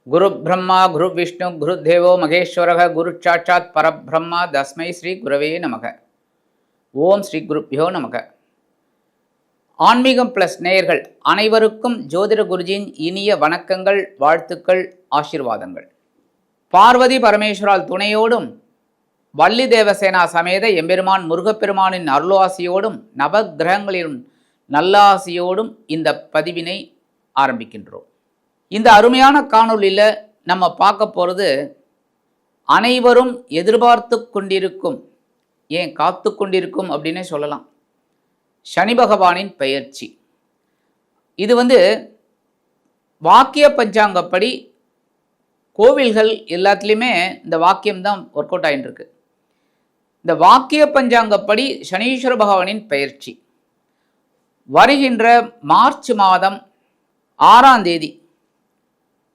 குரு பிரம்மா குரு விஷ்ணு குரு தேவோ மகேஸ்வரக குரு சாட்சாத் பரபிரம்மா தஸ்மை ஸ்ரீ குரவே நமக. ஓம் ஸ்ரீ குருப்பியோ நமக. ஆன்மீகம் பிளஸ் நேயர்கள் அனைவருக்கும் ஜோதிட குருஜியின் இனிய வணக்கங்கள், வாழ்த்துக்கள், ஆசீர்வாதங்கள். பார்வதி பரமேஸ்வரால் துணையோடும் வள்ளி தேவசேனா சமேத எம்பெருமான் முருகப்பெருமானின் அருளாசியோடும் நவ கிரகங்களின் நல்லாசியோடும் இந்த பதிவினை ஆரம்பிக்கின்றோம். இந்த அருமையான காணொளியில் நம்ம பார்க்க போகிறது அனைவரும் எதிர்பார்த்து கொண்டிருக்கும், ஏன் காத்து கொண்டிருக்கும் அப்படின்னே சொல்லலாம், சனி பகவானின் பெயர்ச்சி. இது வாக்கிய பஞ்சாங்கப்படி கோவில்கள் எல்லாத்துலேயுமே இந்த வாக்கியம்தான் ஒர்க் அவுட் ஆகிட்டு இருக்கு. இந்த வாக்கிய பஞ்சாங்கப்படி சனீஸ்வர பகவானின் பெயர்ச்சி வருகின்ற மார்ச் மாதம் 6ஆம் தேதி,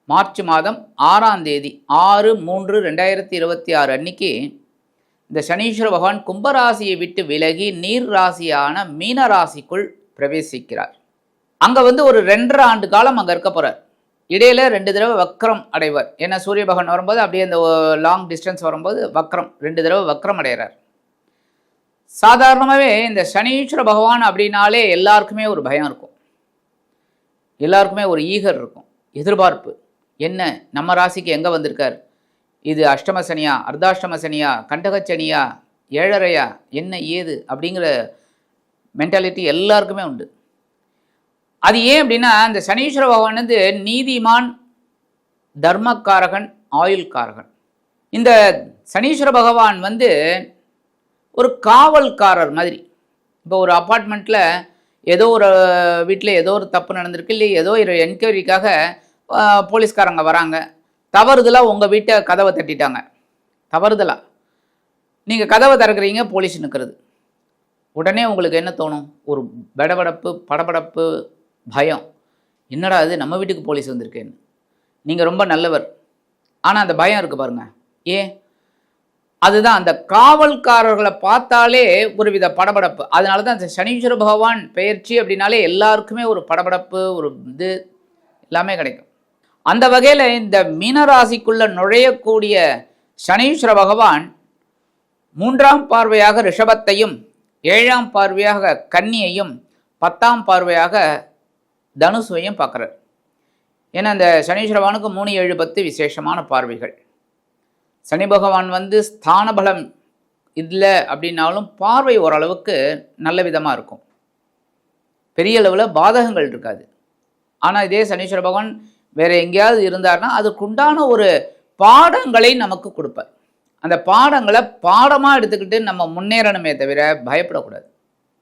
மார்ச் மாதம் 6ஆம் தேதி 6/3/2026 அன்னைக்கு இந்த சனீஸ்வர பகவான் கும்பராசியை விட்டு விலகி நீர் ராசியான மீன ராசிக்குள் பிரவேசிக்கிறார். அங்கே ஒரு 2.5 ஆண்டு காலம் அங்கே இருக்க போகிறார். இடையில 2 தடவை வக்ரம் அடைவார். ஏன்னா சூரிய பகவான் வரும்போது அப்படியே அந்த லாங் டிஸ்டன்ஸ் வரும்போது வக்ரம் 2 தடவை வக்ரம் அடைகிறார். சாதாரணமாகவே இந்த சனீஸ்வர பகவான் அப்படின்னாலே எல்லாருக்குமே ஒரு பயம் இருக்கும், எல்லாருக்குமே ஒரு ஈகர் இருக்கும், எதிர்பார்ப்பு. என்ன நம்ம ராசிக்கு எங்கே வந்திருக்கார், இது அஷ்டம சனியா, அர்த்தாஷ்டம சனியா, கண்டகச்சனியா, ஏழரையா, என்ன ஏது அப்படிங்கிற மென்டாலிட்டி எல்லாருக்குமே உண்டு. அது ஏன் அப்படின்னா இந்த சனீஸ்வர பகவான் நீதிமான், தர்மக்காரகன், ஆயுள்காரகன். இந்த சனீஸ்வர பகவான் ஒரு காவல்காரர் மாதிரி. இப்போ ஒரு அப்பார்ட்மெண்ட்டில் ஏதோ ஒரு வீட்டில் ஏதோ ஒரு தப்பு நடந்திருக்கு, இல்லை ஏதோ ஒரு என்கொயரிக்காக போலீஸ்காரங்க வராங்க, தவறுதலாக உங்கள் வீட்டை கதவை தட்டிட்டாங்க, தவறுதலாக நீங்கள் கதவை திறக்கிறீங்க, போலீஸ் நிற்கிறது. உடனே உங்களுக்கு என்ன தோணும்? ஒரு படபடப்பு, படபடப்பு, பயம். என்னடா அது, நம்ம வீட்டுக்கு போலீஸ் வந்திருக்கேன்னு. நீங்கள் ரொம்ப நல்லவர், ஆனால் அந்த பயம் இருக்குது பாருங்கள். ஏன்? அதுதான் அந்த காவல்காரர்களை பார்த்தாலே ஒரு வித படபடப்பு. அதனால தான் அந்த சனீஸ்வர பகவான் பெயர்ச்சி அப்படின்னாலே எல்லாருக்குமே ஒரு படபடப்பு, ஒரு இது எல்லாமே கிடைக்கும். அந்த வகையில் இந்த மீனராசிக்குள்ளே நுழையக்கூடிய சனீஸ்வர பகவான் 3ஆம் பார்வையாக ரிஷபத்தையும், 7ஆம் பார்வையாக கன்னியையும், 10ஆம் பார்வையாக தனுசுவையும் பார்க்குறார். ஏன்னா இந்த சனீஸ்வர பகவானுக்கு 3, 7, 10 விசேஷமான பார்வைகள். சனி பகவான் ஸ்தான பலம் இல்லை அப்படின்னாலும் பார்வை ஓரளவுக்கு நல்ல விதமாக இருக்கும், பெரிய அளவில் பாதகங்கள் இருக்காது. ஆனால் இதே சனீஸ்வர பகவான் வேறு எங்கேயாவது இருந்தார்னா அதுக்குண்டான ஒரு பாடங்களை நமக்கு கொடுப்பார். அந்த பாடங்களை பாடமாக எடுத்துக்கிட்டு நம்ம முன்னேறணுமே தவிர பயப்படக்கூடாது.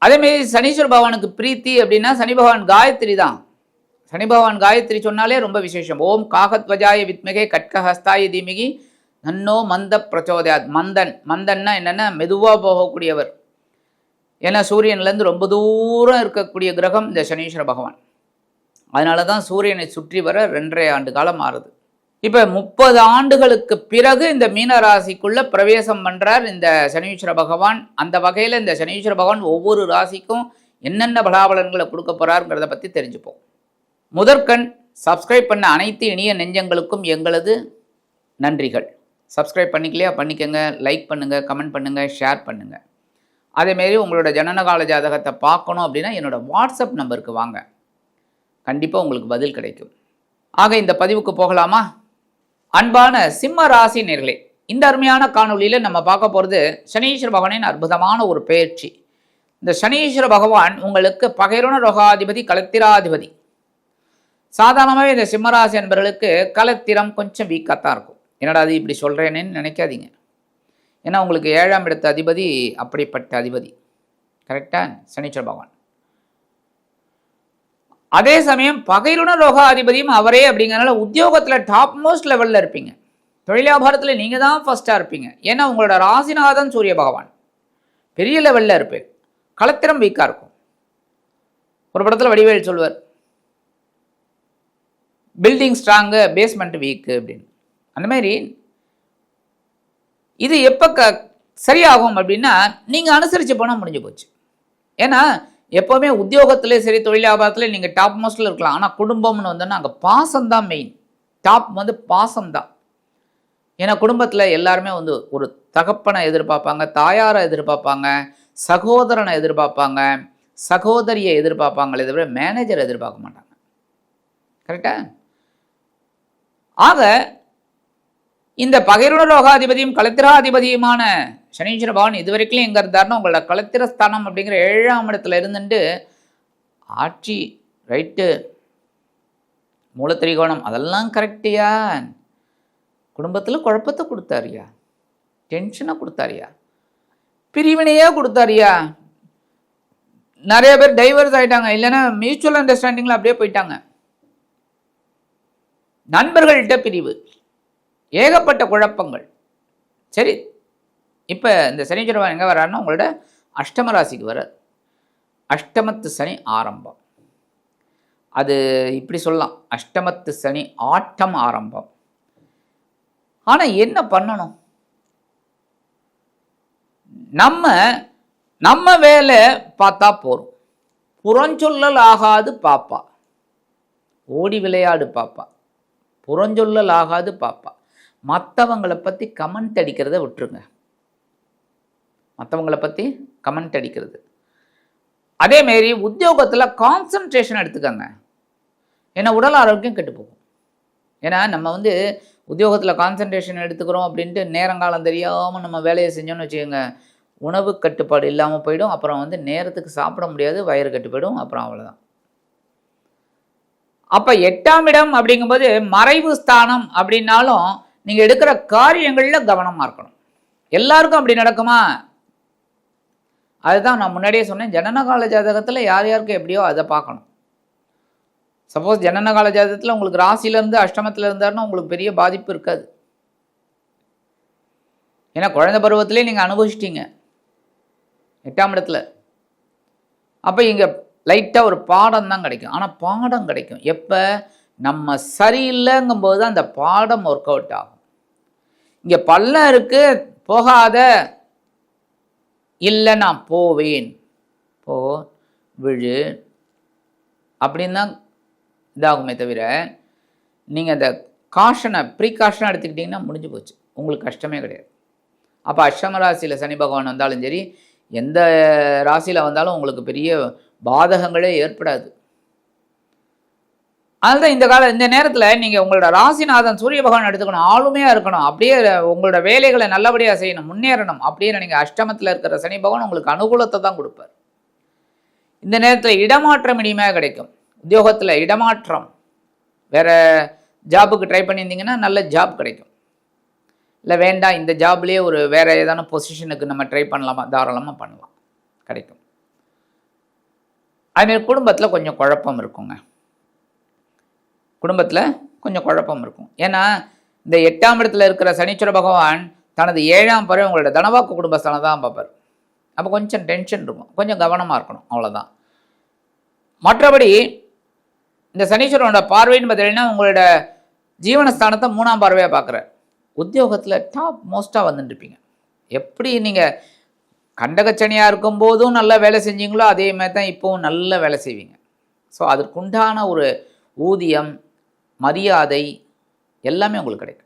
அதேமாரி சனீஸ்வர பகவானுக்கு பிரீத்தி அப்படின்னா சனி பகவான் காயத்ரி தான். சனி பகவான் காயத்ரி சொன்னாலே ரொம்ப விசேஷம். ஓம் காகத்வஜாய வித்மிகே கட்கஹஸ்தாய தீமிகி நன்னோ மந்த பிரச்சோதயாத். மந்தன்னா என்னென்னா மெதுவாக போகக்கூடியவர். ஏன்னா சூரியன்லேருந்து ரொம்ப தூரம் இருக்கக்கூடிய கிரகம் இந்த சனீஸ்வர பகவான். அதனால தான் சூரியனை சுற்றி வர 2.5 ஆண்டு காலம் ஆறுது. இப்போ 30 ஆண்டுகளுக்கு பிறகு இந்த மீனராசிக்குள்ளே பிரவேசம் பண்ணுறார் இந்த சனீஸ்வர பகவான். அந்த வகையில் இந்த சனீஸ்வர பகவான் ஒவ்வொரு ராசிக்கும் என்னென்ன பலாபலன்களை கொடுக்க போகிறாருங்கிறத பற்றி தெரிஞ்சுப்போம். முதற்கண் சப்ஸ்கிரைப் பண்ண அனைத்து இனிய நெஞ்சங்களுக்கும் எங்களது நன்றிகள். சப்ஸ்கிரைப் பண்ணிக்கலையா பண்ணிக்கோங்க, லைக் பண்ணுங்கள், கமெண்ட் பண்ணுங்கள், ஷேர் பண்ணுங்கள். அதேமாரி உங்களோட ஜனனகால ஜாதகத்தை பார்க்கணும் அப்படின்னா என்னோடய வாட்ஸ்அப் நம்பருக்கு வாங்க, கண்டிப்பாக உங்களுக்கு பதில் கிடைக்கும். ஆக இந்த பதிவுக்கு போகலாமா? அன்பான சிம்ம ராசி நேயர்களே, இந்த அருமையான காணொலியில் நம்ம பார்க்க போகிறது சனீஸ்வர பகவானின் அற்புதமான ஒரு பெயர்ச்சி. இந்த சனீஸ்வர பகவான் உங்களுக்கு பகைருண ரோகாதிபதி, கலத்திராதிபதி. சாதாரணமாகவே இந்த சிம்மராசி என்பவர்களுக்கு கலத்திரம் கொஞ்சம் வீக்காகத்தான் இருக்கும். என்னடா அது இப்படி சொல்கிறேன்னு நினைக்காதீங்க. ஏன்னா உங்களுக்கு 7ஆம் இடத்து அதிபதி அப்படிப்பட்ட அதிபதி. கரெக்டாக சனீஸ்வர பகவான். அதே சமயம் பகைருண ரோக அதிபதியும் அவரே அப்படிங்கிறனால உத்தியோகத்தில் டாப் மோஸ்ட் லெவலில் இருப்பீங்க. தொழிலாபாரத்தில் நீங்கள் தான் ஃபஸ்ட்டாக இருப்பீங்க. ஏன்னா உங்களோட ராசிநாதன் சூரிய பகவான், பெரிய லெவலில் இருப்பேன். களத்திரம் வீக்காக இருக்கும். ஒரு படத்தில் வடிவேல் சொல்வார், பில்டிங் ஸ்ட்ராங்கு, பேஸ்மெண்ட் வீக்கு அப்படின்னு. அந்த மாதிரி இது எப்போ சரியாகும் அப்படின்னா நீங்கள் அனுசரித்து போனால் முடிஞ்சு போச்சு. ஏன்னா எப்போவுமே உத்தியோகத்திலே சரி, தொழில் வியாபாரத்தில் நீங்கள் டாப் மோஸ்ட்டில் இருக்கலாம். ஆனால் குடும்பம்னு வந்தோன்னா அங்கே பாசம்தான் மெயின். டாப் வந்து பாசம்தான். ஏன்னா குடும்பத்தில் எல்லாருமே வந்து ஒரு தகப்பனை எதிர்பார்ப்பாங்க, தாயாரை எதிர்பார்ப்பாங்க, சகோதரனை எதிர்பார்ப்பாங்க, சகோதரியை எதிர்பார்ப்பாங்களே தவிர மேனேஜரை எதிர்பார்க்க மாட்டாங்க. கரெக்டா? ஆக இந்த பகைருணலோகாதிபதியும் களத்திராதிபதியுமான சனீஸ்வர பகவான் இதுவரைக்கும் எங்கே இருந்தாருன்னா உங்களோட களத்திரஸ்தானம் அப்படிங்கிற 7ஆம் இடத்துல இருந்துட்டு ஆட்சி ரைட்டு, மூலத்திரிகோணம் அதெல்லாம் கரெக்டியா, குடும்பத்தில் குழப்பத்தை கொடுத்தாரியா, டென்ஷனை கொடுத்தாரியா, பிரிவினையே கொடுத்தாரியா. நிறைய பேர் டைவர்ஸ் ஆகிட்டாங்க, இல்லைன்னா மியூச்சுவல் அண்டர்ஸ்டாண்டிங்கில் அப்படியே போயிட்டாங்க. நண்பர்கள்ட்ட பிரிவு, ஏகப்பட்ட குழப்பங்கள். சரி, இப்போ இந்த சனீஸ்வரன் எங்கே வர்றாருன்னா உங்களோட அஷ்டம ராசிக்கு வர, அஷ்டமத்து சனி ஆரம்பம். அது இப்படி சொல்லலாம், அஷ்டமத்து சனி ஆட்டம் ஆரம்பம். ஆனால் என்ன பண்ணணும்? நம்ம வேலை பார்த்தா போகிறோம். புறஞ்சொல்லல் ஆகாது பாப்பா, ஓடி விளையாடு பாப்பா, புறஞ்சொல்லல் ஆகாது பாப்பா. மற்றவங்களை பற்றி கமெண்ட் அடிக்கிறத விட்டுருங்க. மற்றவங்களை பற்றி கமெண்ட் அடிக்கிறது. அதேமாரி உத்தியோகத்தில் கான்சன்ட்ரேஷன் எடுத்துக்கோங்க. ஏன்னா உடல் ஆரோக்கியம் கெட்டு போகும். ஏன்னா நம்ம வந்து உத்தியோகத்தில் கான்சன்ட்ரேஷன் எடுத்துக்கிறோம் அப்படின்ட்டு நேரங்காலம் தெரியாமல் நம்ம வேலையை செஞ்சோன்னு வச்சுக்கோங்க, உணவு கட்டுப்பாடு இல்லாமல் போயிடும். அப்புறம் வந்து நேரத்துக்கு சாப்பிட முடியாது, வயிறு கட்டு போயிடும். அப்புறம் அவ்வளோதான். அப்போ 8ஆம் இடம் அப்படிங்கும்போது மறைவு ஸ்தானம் அப்படின்னாலும் நீங்கள் எடுக்கிற காரியங்களில் கவனமாக இருக்கணும். எல்லாருக்கும் அப்படி நடக்குமா? அதுதான் நான் முன்னாடியே சொன்னேன், ஜனனகால ஜாதகத்தில் யார் யாருக்கு எப்படியோ அதை பார்க்கணும். சப்போஸ் ஜனனகால ஜாதகத்தில் உங்களுக்கு ராசியிலேருந்து அஷ்டமத்தில் இருந்தாருன்னா உங்களுக்கு பெரிய பாதிப்பு இருக்காது. ஏன்னா குழந்தை பருவத்திலே நீங்கள் அனுபவிச்சிட்டீங்க 8ஆம் இடத்துல. அப்போ இங்கே லைட்டாக ஒரு பாடம் தான் கிடைக்கும். ஆனால் பாடம் கிடைக்கும் எப்போ? நம்ம சரியில்லைங்கும்போது தான் அந்த பாடம் ஒர்க் அவுட் ஆகும். இங்கே பள்ளம் இருக்கு போகாத, இல்லை நான் போவேன், போ விழு அப்படின்னு தான் இதாகுமே தவிர நீங்கள் அந்த காஷனை ப்ரீகாஷனை எடுத்துக்கிட்டிங்கன்னா முடிஞ்சு போச்சு, உங்களுக்கு கஷ்டமே கிடையாது. அப்போ அஷ்டம ராசியில் சனி பகவான் வந்தாலும் சரி, எந்த ராசியில் வந்தாலும் உங்களுக்கு பெரிய பாதகங்களே ஏற்படாது. அதுதான் இந்த நேரத்தில் நீங்கள் உங்களோட ராசிநாதன் சூரிய பகவான் எடுத்துக்கணும், ஆளுமையாக இருக்கணும், அப்படியே உங்களோட வேலைகளை நல்லபடியாக செய்யணும், முன்னேறணும் அப்படின்னு நீங்கள் அஷ்டமத்தில் இருக்கிற சனி பகவான் உங்களுக்கு அனுகூலத்தை தான் கொடுப்பார். இந்த நேரத்தில் இடமாற்றம் இனிமையாக கிடைக்கும். உத்தியோகத்தில் இடமாற்றம், வேறு ஜாபுக்கு ட்ரை பண்ணியிருந்தீங்கன்னா நல்ல ஜாப் கிடைக்கும். இல்லை வேண்டாம் இந்த ஜாப்லேயே ஒரு வேறு ஏதான பொசிஷனுக்கு நம்ம ட்ரை பண்ணலாமா, தாராளமாக பண்ணலாம், கிடைக்கும். அதுமாரி குடும்பத்தில் கொஞ்சம் குழப்பம் இருக்குங்க. குடும்பத்தில் கொஞ்சம் குழப்பம் இருக்கும். ஏன்னா இந்த 8ஆம் இடத்துல இருக்கிற சனீஸ்வர பகவான் தனது 7ஆம் பறவை உங்களோட தனவாக்கு குடும்பஸ்தானம் தான் பார்ப்பார். அப்போ கொஞ்சம் டென்ஷன் இருக்கும், கொஞ்சம் கவனமாக இருக்கணும், அவ்வளோதான். மற்றபடி இந்த சனீஸ்வரனோட பார்வைன்னு பார்த்தீங்கன்னா உங்களோட ஜீவனஸ்தானத்தை 3ஆம் பார்வையாக பார்க்குறார். உத்தியோகத்தில் டாப் மோஸ்ட்டாக வந்துட்டுருப்பீங்க. எப்படி நீங்கள் கண்டகச்சனியாக இருக்கும்போதும் நல்லா வேலை செஞ்சீங்களோ அதே மாதிரி தான் இப்போவும் நல்ல வேலை செய்வீங்க. ஸோ அதற்குண்டான ஒரு ஊதியம், மரியாதை எல்லாமே உங்களுக்கு கிடைக்கும்.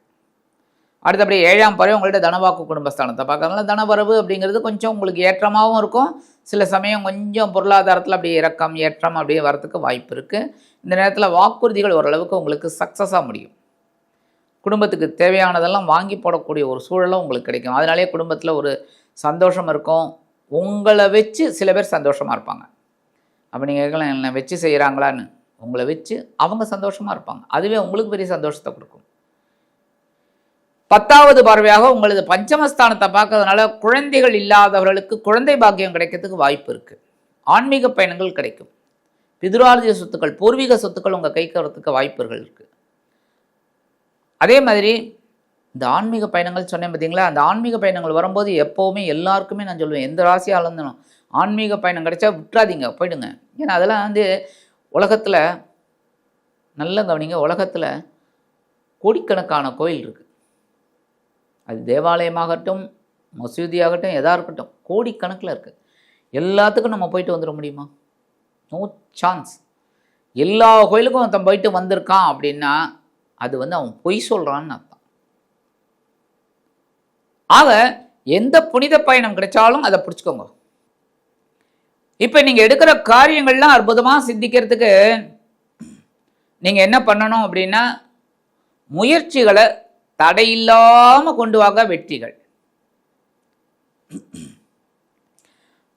அடுத்தபடி 7ஆம் பறவை உங்கள்கிட்ட தனவாக்கு குடும்பஸ்தானத்தை பார்க்கறதுனால தனவரவு அப்படிங்கிறது கொஞ்சம் உங்களுக்கு ஏற்றமாகவும் இருக்கும். சில சமயம் கொஞ்சம் பொருளாதாரத்தில் அப்படியே இறக்கம் ஏற்றம் அப்படியே வரத்துக்கு வாய்ப்பு இருக்குது. இந்த நேரத்தில் வாக்குறுதிகள் ஓரளவுக்கு உங்களுக்கு சக்ஸஸாக முடியும். குடும்பத்துக்கு தேவையானதெல்லாம் வாங்கி போடக்கூடிய ஒரு சூழலும் உங்களுக்கு கிடைக்கும். அதனாலே குடும்பத்தில் ஒரு சந்தோஷம் இருக்கும். உங்களை வச்சு சில பேர் சந்தோஷமாக இருப்பாங்க. அப்போ நீங்கள் கேட்கலாம், என்னை வச்சு செய்கிறாங்களான்னு. உங்களை வச்சு அவங்க சந்தோஷமாக இருப்பாங்க, அதுவே உங்களுக்கு பெரிய சந்தோஷத்தை கொடுக்கும். 10வது பார்வையாக உங்களது பஞ்சமஸ்தானத்தை பார்க்கறதுனால குழந்தைகள் இல்லாதவர்களுக்கு குழந்தை பாக்கியம் கிடைக்கிறதுக்கு வாய்ப்பு இருக்குது. ஆன்மீக பயணங்கள் கிடைக்கும். பிதுரார்ஜித சொத்துக்கள், பூர்வீக சொத்துக்கள் உங்கள் கைக்கு வரத்துக்கு வாய்ப்புகள் இருக்குது. அதே மாதிரி இந்த ஆன்மீக பயணங்கள் சொன்னேன் பார்த்தீங்களா, அந்த ஆன்மீக பயணங்கள் வரும்போது எப்போவுமே எல்லாருக்குமே நான் சொல்லுவேன், எந்த ராசியாக இருந்தனும் ஆன்மீக பயணம் கிடைச்சா விட்டுறாதீங்க, போயிடுங்க. ஏன்னா அதெல்லாம் வந்து உலகத்தில் நல்ல கவனிங்க, உலகத்தில் கோடிக்கணக்கான கோயில் இருக்குது. அது தேவாலயமாகட்டும், மசூதியாகட்டும், எதாக இருக்கட்டும், கோடிக்கணக்கில் இருக்குது. எல்லாத்துக்கும் நம்ம போயிட்டு வந்துட முடியுமா? No chance. எல்லா கோயிலுக்கும் ஒருத்தன் போயிட்டு வந்திருக்கான் அப்படின்னா அது அவன் பொய் சொல்றான்னு அர்த்தம். ஆக எந்த புனித பயணம் கிடைச்சாலும் அதை பிடிச்சுக்கோங்க. இப்ப நீங்க எடுக்கிற காரியங்கள்லாம் அற்புதமா சித்திக்கிறதுக்கு நீங்க என்ன பண்ணணும் அப்படின்னா, முயற்சிகளை தடையில்லாம கொண்டு வாங்க வெற்றிகள்.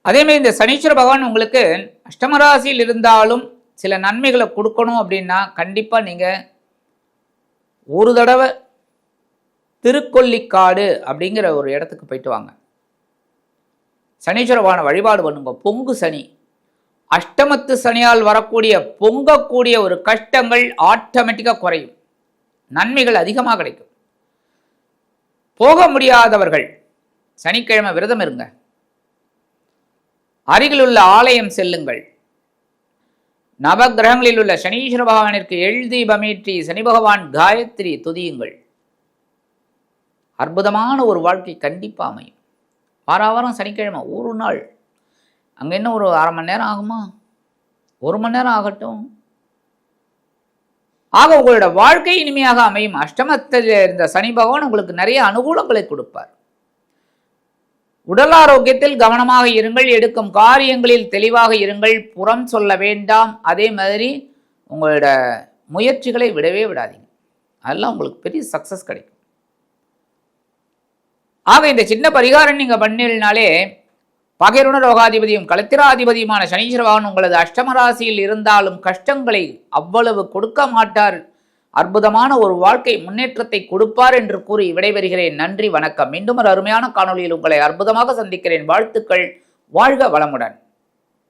அதேமாதிரி இந்த சனீஸ்வர பகவான் உங்களுக்கு அஷ்டமராசியில் இருந்தாலும் சில நன்மைகளை கொடுக்கணும் அப்படின்னா கண்டிப்பா நீங்க ஒரு தடவை திருக்கொல்லிக்காடு அப்படிங்கிற ஒரு இடத்துக்கு போயிட்டு வாங்க. சனீஸ்வர பகவானை வழிபாடு பண்ணுங்க. பொங்கு சனி, அஷ்டமத்து சனியால் வரக்கூடிய பொங்கக்கூடிய ஒரு கஷ்டங்கள் ஆட்டோமேட்டிக்காக குறையும், நன்மைகள் அதிகமாக கிடைக்கும். போக முடியாதவர்கள் சனிக்கிழமை விரதம் இருங்க, அருகிலுள்ள ஆலயம் செல்லுங்கள், நவகிரகங்களில் உள்ள சனீஸ்வர பகவானிற்கு எழுதீபமேற்றி சனி பகவான் காயத்ரி துதியுங்கள். அற்புதமான ஒரு வாழ்க்கை கண்டிப்பாக அமையும். வாரம் சனிக்கிழமை ஒரு நாள், அங்கே என்ன ஒரு அரை மணி நேரம் ஆகுமா, 1 மணி நேரம் ஆகட்டும். ஆக உங்களோட வாழ்க்கை இனிமையாக அமையும். அஷ்டமத்தில் இருந்த சனி பகவான் உங்களுக்கு நிறைய அனுகூலங்களை கொடுப்பார். உடல் ஆரோக்கியத்தில் கவனமாக இருங்கள், எடுக்கும் காரியங்களில் தெளிவாக இருங்கள், புறம் சொல்ல வேண்டாம். அதே மாதிரி உங்களோட முயற்சிகளை விடவே விடாதீங்க, அதெல்லாம் உங்களுக்கு பெரிய சக்சஸ் கிடைக்கும். ஆக இந்த சின்ன பரிகாரம் நீங்க பண்ணினாலே பகைருண ரோகாதிபதியும் கலத்திராதிபதியுமான சனீஸ்வர பகவான் உங்களது அஷ்டமராசியில் இருந்தாலும் கஷ்டங்களை அவ்வளவு கொடுக்க மாட்டார். அற்புதமான ஒரு வாழ்க்கை முன்னேற்றத்தை கொடுப்பார் என்று கூறி விடைபெறுகிறேன். நன்றி, வணக்கம். மீண்டும் ஒரு அருமையான காணொளியில் உங்களை அற்புதமாக சந்திக்கிறேன். வாழ்த்துக்கள். வாழ்க வளமுடன்.